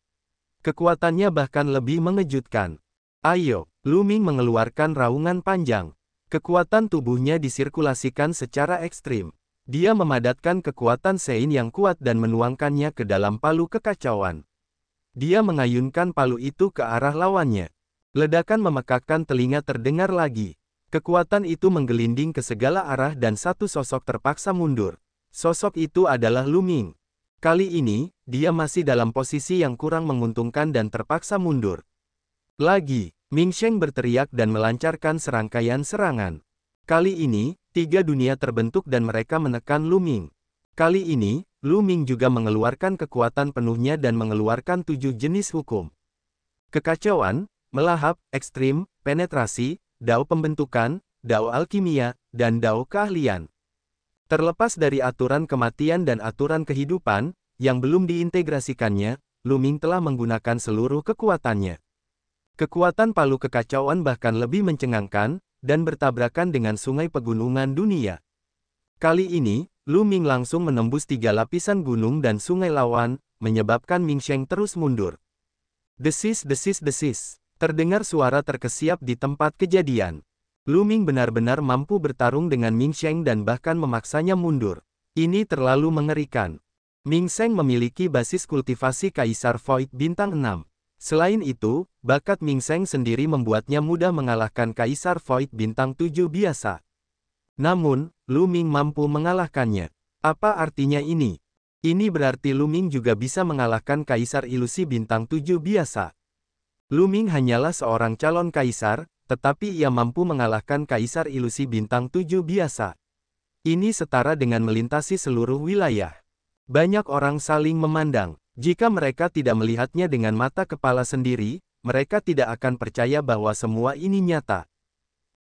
Kekuatannya bahkan lebih mengejutkan. Ayo, Lu Ming mengeluarkan raungan panjang. Kekuatan tubuhnya disirkulasikan secara ekstrim. Dia memadatkan kekuatan Sein yang kuat dan menuangkannya ke dalam palu kekacauan. Dia mengayunkan palu itu ke arah lawannya. Ledakan memekakkan telinga terdengar lagi. Kekuatan itu menggelinding ke segala arah dan satu sosok terpaksa mundur. Sosok itu adalah Lu Ming. Kali ini, dia masih dalam posisi yang kurang menguntungkan dan terpaksa mundur. Lagi, Ming Sheng berteriak dan melancarkan serangkaian serangan. Kali ini, 3 dunia terbentuk dan mereka menekan Lu Ming. Kali ini, Lu Ming juga mengeluarkan kekuatan penuhnya dan mengeluarkan 7 jenis hukum. Kekacauan, melahap, ekstrim, penetrasi, dao pembentukan, dao alkimia, dan dao keahlian. Terlepas dari aturan kematian dan aturan kehidupan, yang belum diintegrasikannya, Lu Ming telah menggunakan seluruh kekuatannya. Kekuatan palu kekacauan bahkan lebih mencengangkan, dan bertabrakan dengan sungai pegunungan dunia. Kali ini, Lu Ming langsung menembus 3 lapisan gunung dan sungai lawan, menyebabkan Ming Sheng terus mundur. Desis, desis, desis. Terdengar suara terkesiap di tempat kejadian. Lu Ming benar-benar mampu bertarung dengan Ming Sheng dan bahkan memaksanya mundur. Ini terlalu mengerikan. Ming Sheng memiliki basis kultivasi Kaisar Void bintang 6. Selain itu, bakat Ming Sheng sendiri membuatnya mudah mengalahkan Kaisar Void bintang 7 biasa. Namun, Lu Ming mampu mengalahkannya. Apa artinya ini? Ini berarti Lu Ming juga bisa mengalahkan Kaisar Ilusi bintang 7 biasa. Lu Ming hanyalah seorang calon kaisar, tetapi ia mampu mengalahkan Kaisar Ilusi bintang 7 biasa. Ini setara dengan melintasi seluruh wilayah. Banyak orang saling memandang. Jika mereka tidak melihatnya dengan mata kepala sendiri, mereka tidak akan percaya bahwa semua ini nyata.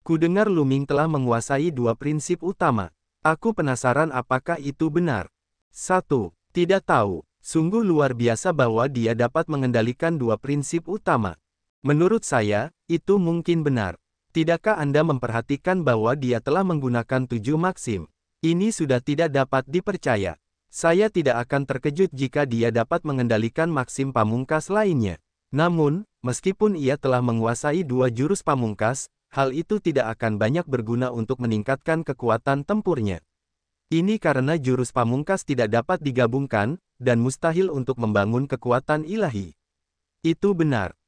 Kudengar Lu Ming telah menguasai 2 prinsip utama. Aku penasaran apakah itu benar. 1. Tidak tahu. Sungguh luar biasa bahwa dia dapat mengendalikan 2 prinsip utama. Menurut saya, itu mungkin benar. Tidakkah Anda memperhatikan bahwa dia telah menggunakan 7 maksim? Ini sudah tidak dapat dipercaya. Saya tidak akan terkejut jika dia dapat mengendalikan maksim pamungkas lainnya. Namun, meskipun ia telah menguasai 2 jurus pamungkas, hal itu tidak akan banyak berguna untuk meningkatkan kekuatan tempurnya. Ini karena jurus pamungkas tidak dapat digabungkan, dan mustahil untuk membangun kekuatan ilahi. Itu benar.